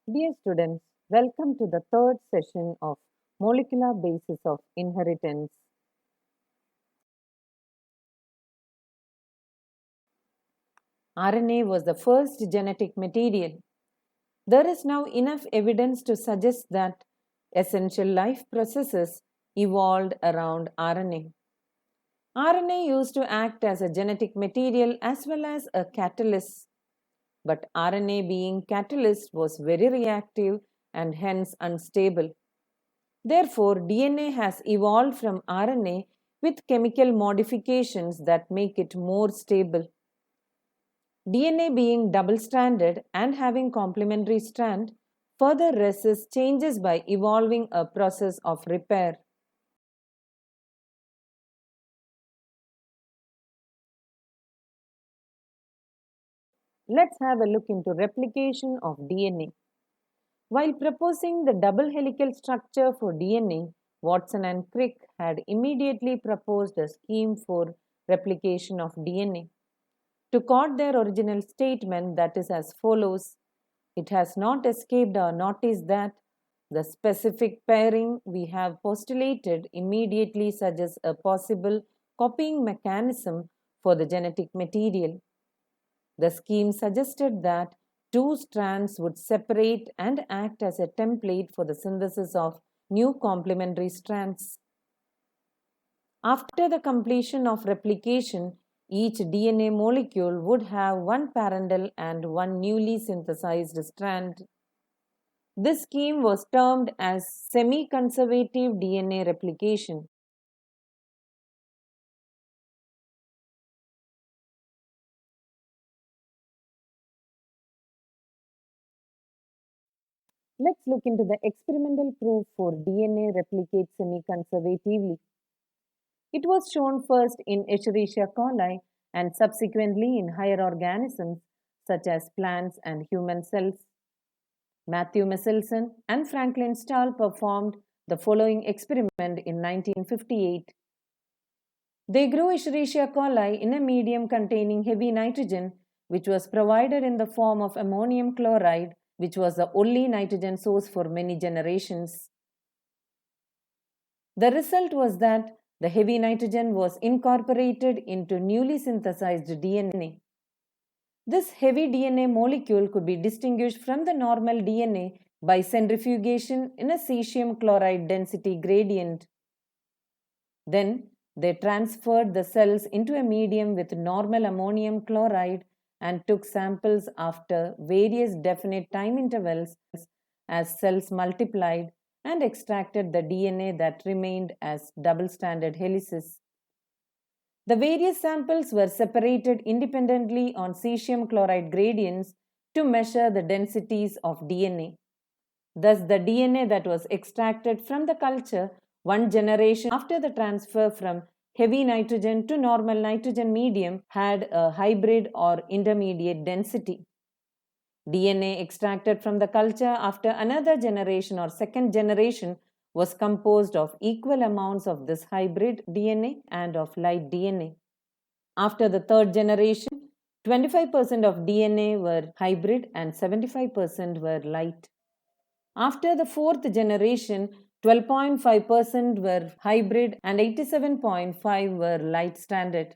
Dear students, welcome to the third session of Molecular Basis of Inheritance. RNA was the first genetic material. There is now enough evidence to suggest that essential life processes evolved around RNA. RNA used to act as a genetic material as well as a catalyst, but RNA being catalyst was very reactive and hence unstable. Therefore, DNA has evolved from RNA with chemical modifications that make it more stable. DNA being double-stranded and having complementary strand further resists changes by evolving a process of repair. Let's have a look into replication of DNA. While proposing the double helical structure for DNA, Watson and Crick had immediately proposed a scheme for replication of DNA. To quote their original statement, that is as follows: it has not escaped our notice that the specific pairing we have postulated immediately suggests a possible copying mechanism for the genetic material. The scheme suggested that two strands would separate and act as a template for the synthesis of new complementary strands. After the completion of replication, each DNA molecule would have one parental and one newly synthesized strand. This scheme was termed as semi-conservative DNA replication. Let's look into the experimental proof for DNA replicates semi-conservatively. It was shown first in Escherichia coli and subsequently in higher organisms such as plants and human cells. Matthew Meselson and Franklin Stahl performed the following experiment in 1958. They grew Escherichia coli in a medium containing heavy nitrogen, which was provided in the form of ammonium chloride, which was the only nitrogen source for many generations. The result was that the heavy nitrogen was incorporated into newly synthesized DNA. This heavy DNA molecule could be distinguished from the normal DNA by centrifugation in a cesium chloride density gradient. Then they transferred the cells into a medium with normal ammonium chloride and took samples after various definite time intervals as cells multiplied and extracted the DNA that remained as double-stranded helices. The various samples were separated independently on cesium chloride gradients to measure the densities of DNA. Thus, the DNA that was extracted from the culture one generation after the transfer from heavy nitrogen to normal nitrogen medium had a hybrid or intermediate density. DNA extracted from the culture after another generation or second generation was composed of equal amounts of this hybrid DNA and of light DNA. After the third generation, 25% of DNA were hybrid and 75% were light. After the fourth generation, 12.5% were hybrid and 87.5% were light stranded.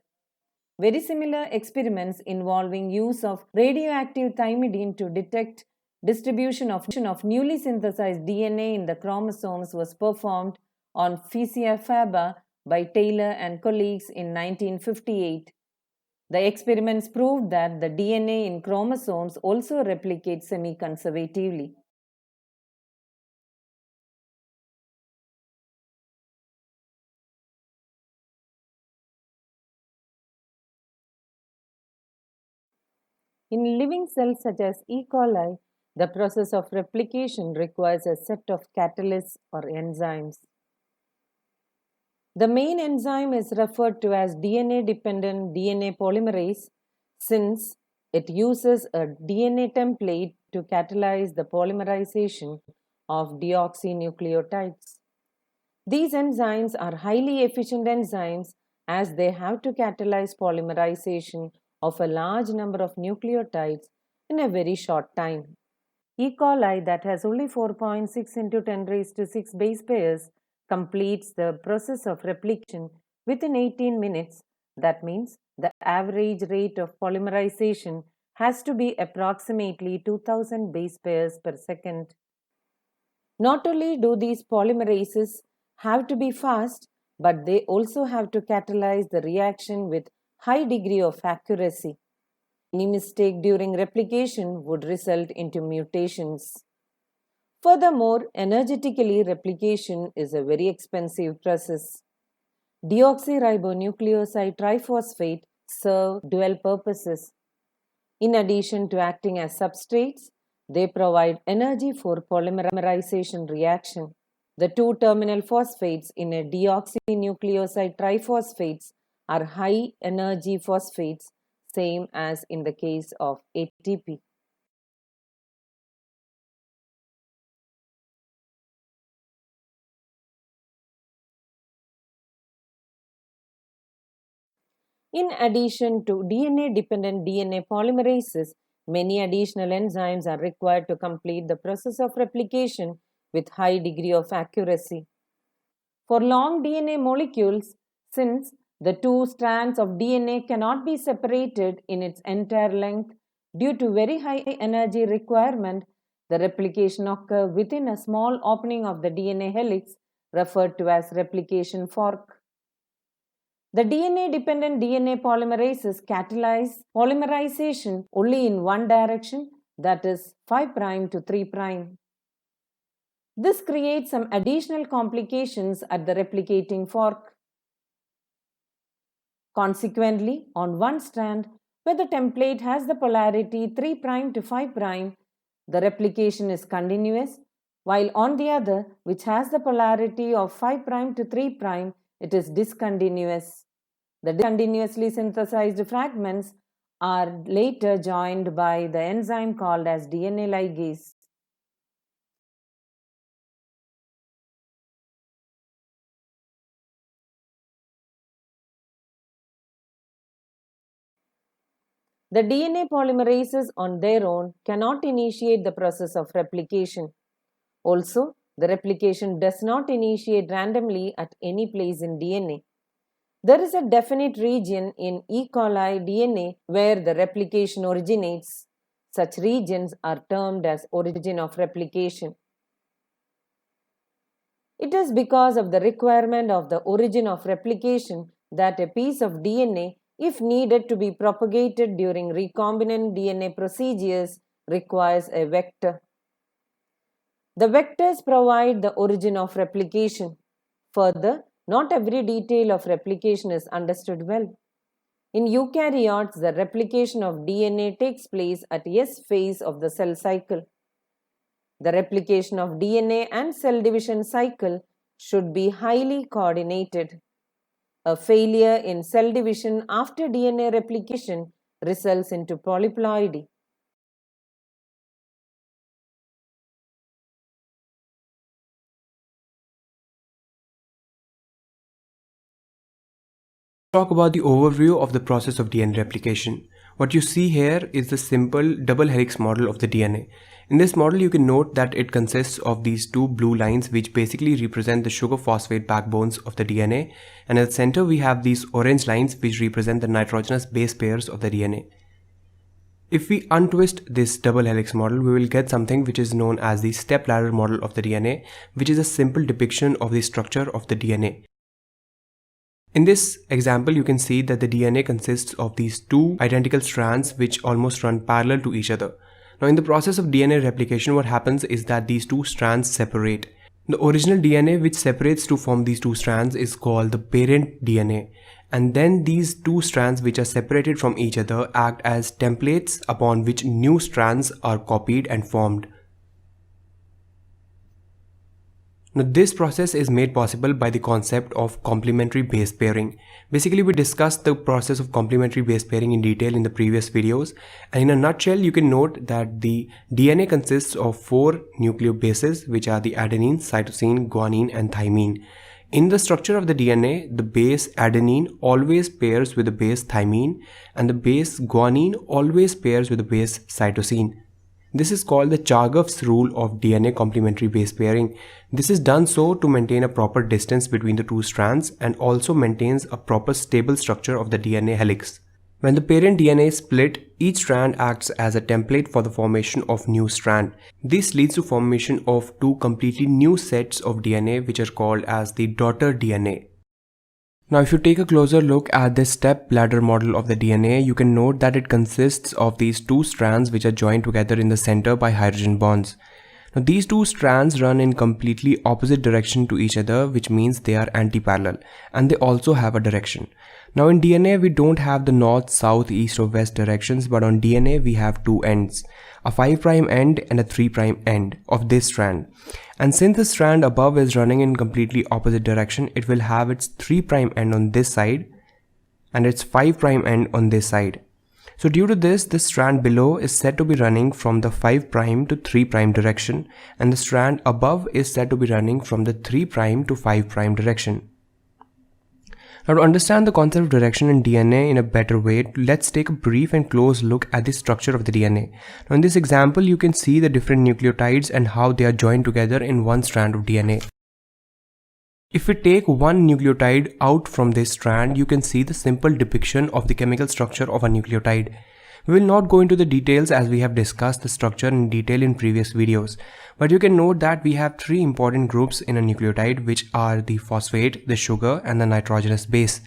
Very similar experiments involving use of radioactive thymidine to detect distribution of newly synthesized DNA in the chromosomes was performed on Physia faba by Taylor and colleagues in 1958. The experiments proved that the DNA in chromosomes also replicates semi-conservatively. In living cells such as E. coli, the process of replication requires a set of catalysts or enzymes. The main enzyme is referred to as DNA-dependent DNA polymerase since it uses a DNA template to catalyze the polymerization of deoxynucleotides. These enzymes are highly efficient enzymes as they have to catalyze polymerization of a large number of nucleotides in a very short time. E. coli that has only 4.6 into 10 raised to 6 base pairs completes the process of replication within 18 minutes. That means the average rate of polymerization has to be approximately 2000 base pairs per second. Not only do these polymerases have to be fast, but they also have to catalyze the reaction with high degree of accuracy. Any mistake during replication would result into mutations. Furthermore, energetically, replication is a very expensive process. Deoxyribonucleoside triphosphate serve dual purposes. In addition to acting as substrates, they provide energy for polymerization reaction. The two terminal phosphates in a deoxynucleoside triphosphates are high energy phosphates, same as in the case of ATP. In addition to DNA-dependent DNA polymerases, many additional enzymes are required to complete the process of replication with high degree of accuracy. For long DNA molecules, since the two strands of DNA cannot be separated in its entire length due to very high energy requirement, the replication occurs within a small opening of the DNA helix referred to as replication fork. The DNA-dependent DNA polymerases catalyze polymerization only in one direction, that is 5' to 3'. This creates some additional complications at the replicating fork. Consequently, on one strand, where the template has the polarity 3' to 5', the replication is continuous, while on the other, which has the polarity of 5' to 3', it is discontinuous. The discontinuously synthesized fragments are later joined by the enzyme called as DNA ligase. The DNA polymerases on their own cannot initiate the process of replication. Also, the replication does not initiate randomly at any place in DNA. There is a definite region in E. coli DNA where the replication originates. Such regions are termed as origin of replication. It is because of the requirement of the origin of replication that a piece of DNA, if needed to be propagated during recombinant DNA procedures, requires a vector. The vectors provide the origin of replication. Further, not every detail of replication is understood well. In eukaryotes, the replication of DNA takes place at S phase of the cell cycle. The replication of DNA and cell division cycle should be highly coordinated. A failure in cell division after DNA replication results into polyploidy. Talk about the overview of the process of DNA replication. What you see here is the simple double helix model of the DNA. In this model, you can note that it consists of these two blue lines which basically represent the sugar phosphate backbones of the DNA, and at the center we have these orange lines which represent the nitrogenous base pairs of the DNA. If we untwist this double helix model, we will get something which is known as the step-ladder model of the DNA, which is a simple depiction of the structure of the DNA. In this example, you can see that the DNA consists of these two identical strands which almost run parallel to each other. Now, in the process of DNA replication, what happens is that these two strands separate. The original DNA which separates to form these two strands is called the parent DNA. And then these two strands which are separated from each other act as templates upon which new strands are copied and formed. Now, this process is made possible by the concept of complementary base pairing. Basically, we discussed the process of complementary base pairing in detail in the previous videos. And in a nutshell, you can note that the DNA consists of 4 nucleobases, which are the adenine, cytosine, guanine, and thymine. In the structure of the DNA, the base adenine always pairs with the base thymine, and the base guanine always pairs with the base cytosine. This is called the Chargaff's rule of DNA complementary base pairing. This is done so to maintain a proper distance between the two strands and also maintains a proper stable structure of the DNA helix. When the parent DNA is split, each strand acts as a template for the formation of new strand. This leads to formation of two completely new sets of DNA which are called as the daughter DNA. Now if you take a closer look at this step ladder model of the DNA, you can note that it consists of these two strands which are joined together in the center by hydrogen bonds. Now these two strands run in completely opposite direction to each other, which means they are anti-parallel, and they also have a direction. Now in DNA we don't have the north, south, east or west directions, but on DNA we have two ends, a 5' end and a 3' end of this strand. And since the strand above is running in completely opposite direction, it will have its 3' end on this side and its 5' end on this side. So due to this strand below is said to be running from the 5' to 3' direction, and the strand above is said to be running from the 3' to 5' direction. Now to understand the concept of direction in DNA in a better way, let's take a brief and close look at the structure of the DNA. Now in this example, you can see the different nucleotides and how they are joined together in one strand of DNA. If we take one nucleotide out from this strand, you can see the simple depiction of the chemical structure of a nucleotide. We will not go into the details as we have discussed the structure in detail in previous videos, but you can note that we have three important groups in a nucleotide, which are the phosphate, the sugar and the nitrogenous base.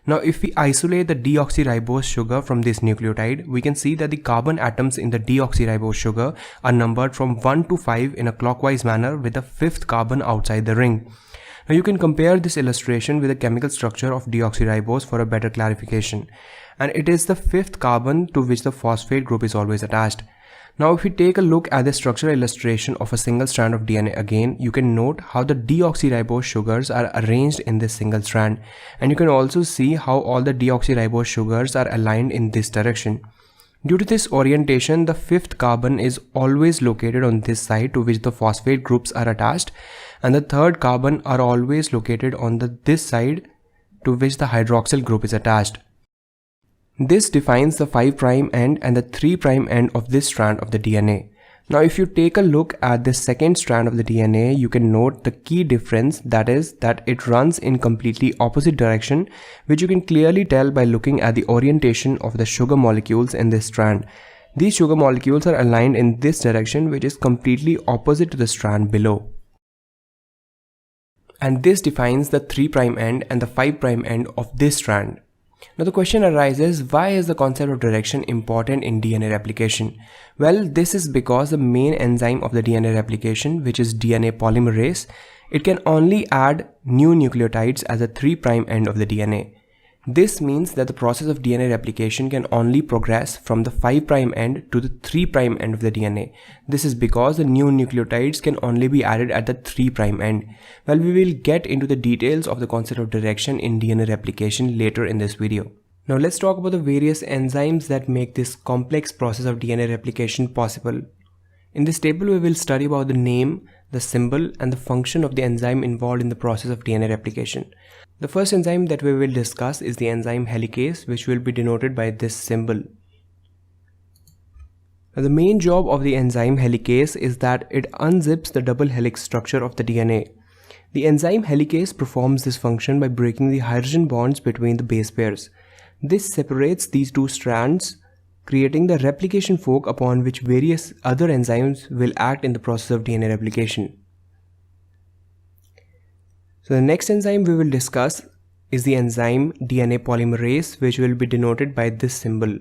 Now if we isolate the deoxyribose sugar from this nucleotide, we can see that the carbon atoms in the deoxyribose sugar are numbered from 1 to 5 in a clockwise manner, with the fifth carbon outside the ring. Now you can compare this illustration with the chemical structure of deoxyribose for a better clarification, and it is the fifth carbon to which the phosphate group is always attached. Now if we take a look at the structural illustration of a single strand of DNA again, you can note how the deoxyribose sugars are arranged in this single strand, and you can also see how all the deoxyribose sugars are aligned in this direction. Due to this orientation, the fifth carbon is always located on this side to which the phosphate groups are attached, and the third carbon are always located on this side to which the hydroxyl group is attached. This defines the 5' end and the 3' end of this strand of the DNA. Now if you take a look at the second strand of the DNA, you can note the key difference, that is that it runs in completely opposite direction, which you can clearly tell by looking at the orientation of the sugar molecules in this strand. These sugar molecules are aligned in this direction, which is completely opposite to the strand below. And this defines the 3' end and the 5' end of this strand. Now the question arises, why is the concept of direction important in DNA replication? Well, this is because the main enzyme of the DNA replication, which is DNA polymerase, it can only add new nucleotides as a 3' end of the DNA. This means that the process of DNA replication can only progress from the 5' end to the 3' end of the DNA. This is because the new nucleotides can only be added at the 3' end. Well, we will get into the details of the concept of direction in DNA replication later in this video. Now let's talk about the various enzymes that make this complex process of DNA replication possible. In this table, we will study about the name, the symbol and the function of the enzyme involved in the process of DNA replication. The first enzyme that we will discuss is the enzyme helicase, which will be denoted by this symbol. Now, the main job of the enzyme helicase is that it unzips the double helix structure of the DNA. The enzyme helicase performs this function by breaking the hydrogen bonds between the base pairs. This separates these two strands, creating the replication fork upon which various other enzymes will act in the process of DNA replication. So the next enzyme we will discuss is the enzyme DNA polymerase, which will be denoted by this symbol.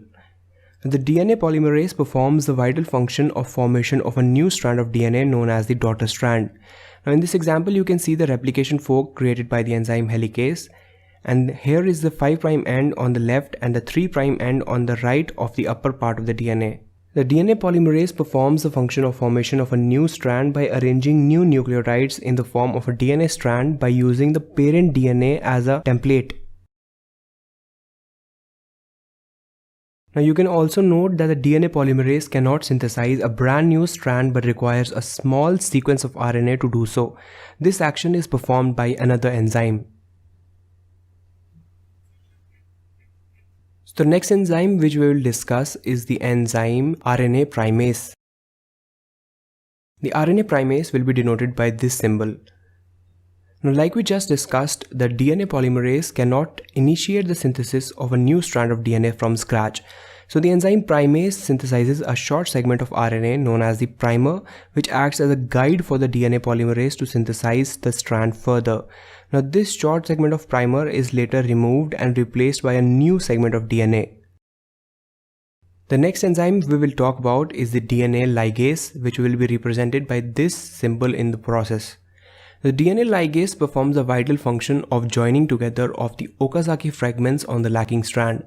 The DNA polymerase performs the vital function of formation of a new strand of DNA known as the daughter strand. Now in this example, you can see the replication fork created by the enzyme helicase, and here is the 5' end on the left and the 3' end on the right of the upper part of the DNA. The DNA polymerase performs the function of formation of a new strand by arranging new nucleotides in the form of a DNA strand by using the parent DNA as a template. Now you can also note that the DNA polymerase cannot synthesize a brand new strand but requires a small sequence of RNA to do so. This action is performed by another enzyme. So the next enzyme which we will discuss is the enzyme RNA primase. The RNA primase will be denoted by this symbol. Now, like we just discussed, the DNA polymerase cannot initiate the synthesis of a new strand of DNA from scratch. So the enzyme primase synthesizes a short segment of RNA known as the primer, which acts as a guide for the DNA polymerase to synthesize the strand further. Now, this short segment of primer is later removed and replaced by a new segment of DNA. The next enzyme we will talk about is the DNA ligase, which will be represented by this symbol in the process. The DNA ligase performs a vital function of joining together of the Okazaki fragments on the lacking strand.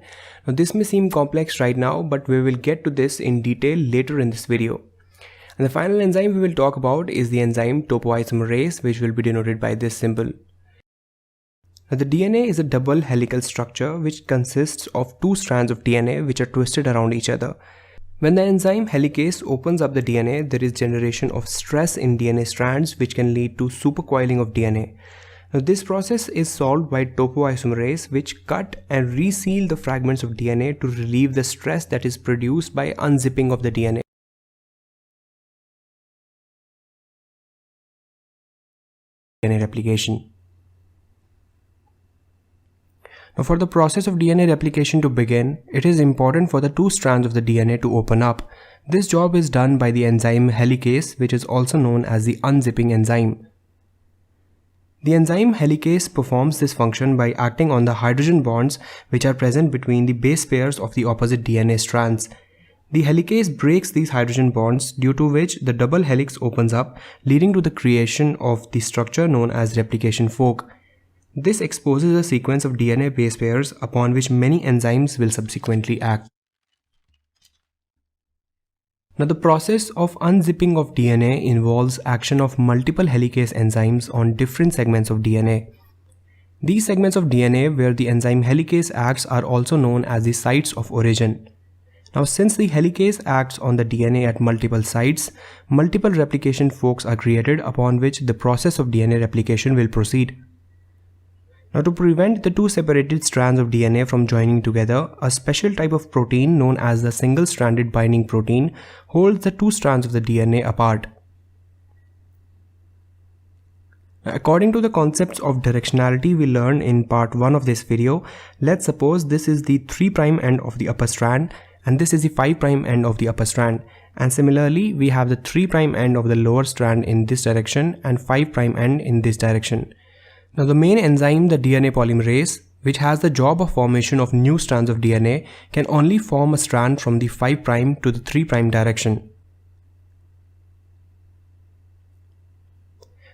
Now, this may seem complex right now, but we will get to this in detail later in this video. And the final enzyme we will talk about is the enzyme topoisomerase, which will be denoted by this symbol. Now, the DNA is a double helical structure which consists of two strands of DNA which are twisted around each other. When the enzyme helicase opens up the DNA, there is generation of stress in DNA strands which can lead to supercoiling of DNA. Now, this process is solved by topoisomerase, which cut and reseal the fragments of DNA to relieve the stress that is produced by unzipping of the DNA. DNA replication. Now, for the process of DNA replication to begin, it is important for the two strands of the DNA to open up. This job is done by the enzyme helicase, which is also known as the unzipping enzyme. The enzyme helicase performs this function by acting on the hydrogen bonds which are present between the base pairs of the opposite DNA strands. The helicase breaks these hydrogen bonds, due to which the double helix opens up, leading to the creation of the structure known as replication fork. This exposes a sequence of DNA base pairs upon which many enzymes will subsequently act. Now, the process of unzipping of DNA involves action of multiple helicase enzymes on different segments of DNA. These segments of DNA where the enzyme helicase acts are also known as the sites of origin. Now, since the helicase acts on the DNA at multiple sites, multiple replication forks are created upon which the process of DNA replication will proceed. Now, to prevent the two separated strands of DNA from joining together, a special type of protein known as the single-stranded binding protein holds the two strands of the DNA apart. According to the concepts of directionality we learned in part 1 of this video, let's suppose this is the 3' end of the upper strand and this is the 5' end of the upper strand. And similarly, we have the 3' end of the lower strand in this direction and 5' end in this direction. Now, the main enzyme, the DNA polymerase, which has the job of formation of new strands of DNA, can only form a strand from the 5' to the 3' direction.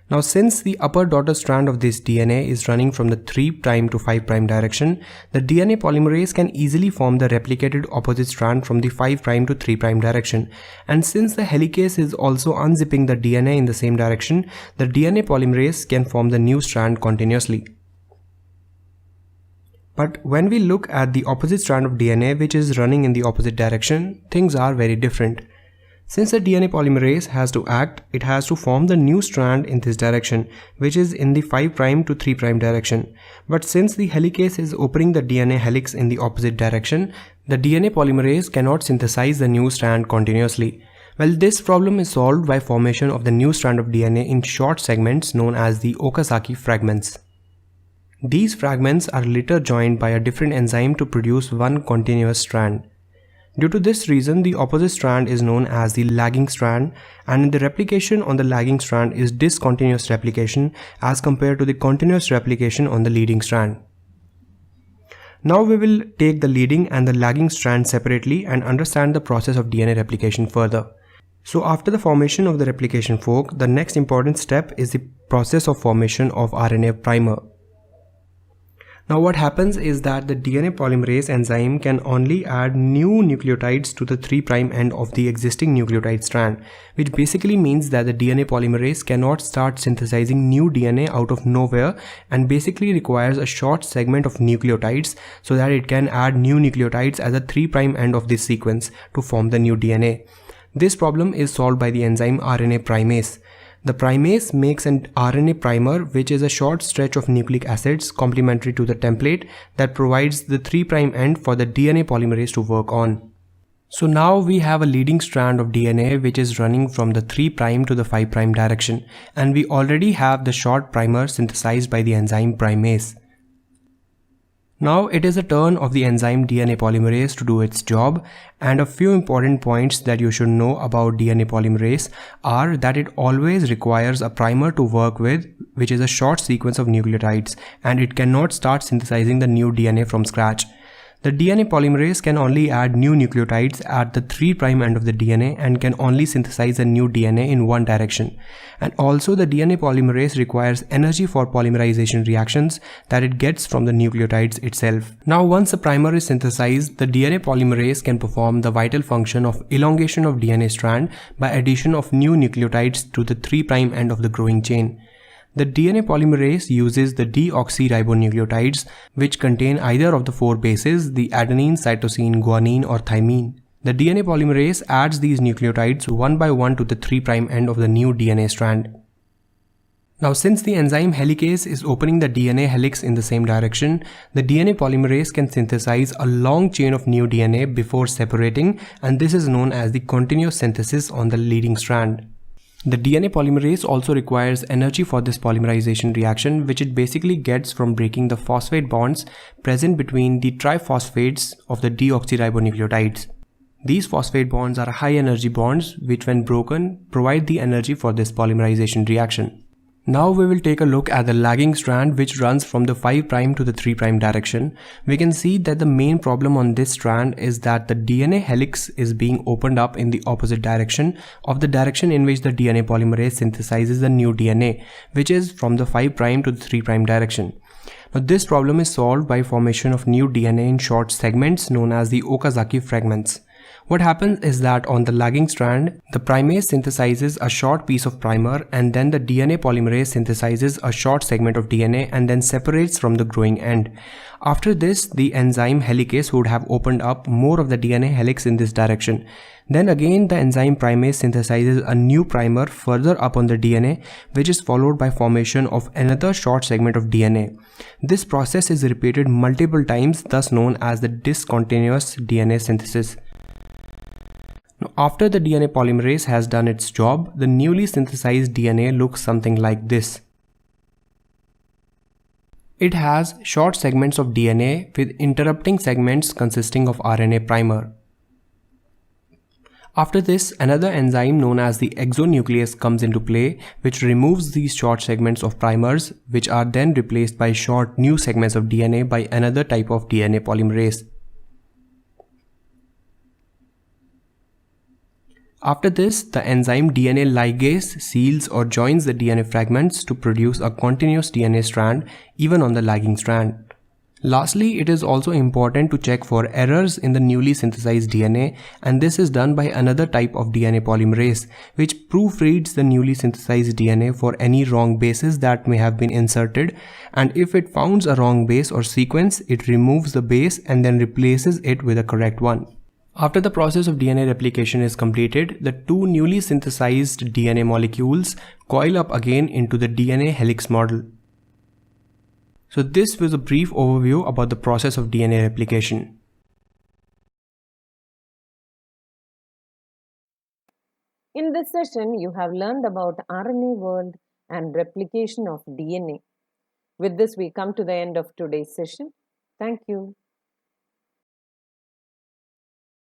Now, since the upper daughter strand of this DNA is running from the 3' to 5' direction, the DNA polymerase can easily form the replicated opposite strand from the 5' to 3' direction. And since the helicase is also unzipping the DNA in the same direction, the DNA polymerase can form the new strand continuously. But when we look at the opposite strand of DNA which is running in the opposite direction, things are very different. Since the DNA polymerase has to act, it has to form the new strand in this direction, which is in the 5' to 3' direction. But since the helicase is opening the DNA helix in the opposite direction, the DNA polymerase cannot synthesize the new strand continuously. Well, this problem is solved by formation of the new strand of DNA in short segments known as the Okazaki fragments. These fragments are later joined by a different enzyme to produce one continuous strand. Due to this reason, the opposite strand is known as the lagging strand, and the replication on the lagging strand is discontinuous replication as compared to the continuous replication on the leading strand. Now we will take the leading and the lagging strand separately and understand the process of DNA replication further. So after the formation of the replication fork, the next important step is the process of formation of RNA primer. Now what happens is that the DNA polymerase enzyme can only add new nucleotides to the 3' end of the existing nucleotide strand, which basically means that the DNA polymerase cannot start synthesizing new DNA out of nowhere and basically requires a short segment of nucleotides so that it can add new nucleotides as a 3' end of this sequence to form the new DNA. This problem is solved by the enzyme RNA primase. The primase makes an RNA primer, which is a short stretch of nucleic acids complementary to the template that provides the 3' end for the DNA polymerase to work on. So now we have a leading strand of DNA which is running from the 3' to the 5' direction, and we already have the short primer synthesized by the enzyme primase. Now it is the turn of the enzyme DNA polymerase to do its job, and a few important points that you should know about DNA polymerase are that it always requires a primer to work with, which is a short sequence of nucleotides, and it cannot start synthesizing the new DNA from scratch. The DNA polymerase can only add new nucleotides at the 3' end of the DNA and can only synthesize a new DNA in one direction. And also the DNA polymerase requires energy for polymerization reactions that it gets from the nucleotides itself. Now once a primer is synthesized, the DNA polymerase can perform the vital function of elongation of DNA strand by addition of new nucleotides to the 3' end of the growing chain. The DNA polymerase uses the deoxyribonucleotides, which contain either of the 4 bases, the adenine, cytosine, guanine or thymine. The DNA polymerase adds these nucleotides one by one to the 3' end of the new DNA strand. Now since the enzyme helicase is opening the DNA helix in the same direction, the DNA polymerase can synthesize a long chain of new DNA before separating, and this is known as the continuous synthesis on the leading strand. The DNA polymerase also requires energy for this polymerization reaction, which it basically gets from breaking the phosphate bonds present between the triphosphates of the deoxyribonucleotides. These phosphate bonds are high energy bonds which when broken provide the energy for this polymerization reaction. Now we will take a look at the lagging strand which runs from the 5' to the 3' direction. We can see that the main problem on this strand is that the DNA helix is being opened up in the opposite direction of the direction in which the DNA polymerase synthesizes the new DNA, which is from the 5' to the 3' direction. Now this problem is solved by formation of new DNA in short segments known as the Okazaki fragments. What happens is that on the lagging strand, the primase synthesizes a short piece of primer and then the DNA polymerase synthesizes a short segment of DNA and then separates from the growing end. After this, the enzyme helicase would have opened up more of the DNA helix in this direction. Then again, the enzyme primase synthesizes a new primer further up on the DNA, which is followed by formation of another short segment of DNA. This process is repeated multiple times, thus known as the discontinuous DNA synthesis. Now, after the DNA polymerase has done its job, the newly synthesized DNA looks something like this. It has short segments of DNA with interrupting segments consisting of RNA primer. After this, another enzyme known as the exonuclease comes into play, which removes these short segments of primers, which are then replaced by short new segments of DNA by another type of DNA polymerase. After this, the enzyme DNA ligase seals or joins the DNA fragments to produce a continuous DNA strand even on the lagging strand. Lastly, it is also important to check for errors in the newly synthesized DNA, and this is done by another type of DNA polymerase, which proofreads the newly synthesized DNA for any wrong bases that may have been inserted, and if it finds a wrong base or sequence, it removes the base and then replaces it with a correct one. After the process of DNA replication is completed, the two newly synthesized DNA molecules coil up again into the DNA helix model. So this was a brief overview about the process of DNA replication. In this session, you have learned about RNA world and replication of DNA. With this, we come to the end of today's session. Thank you.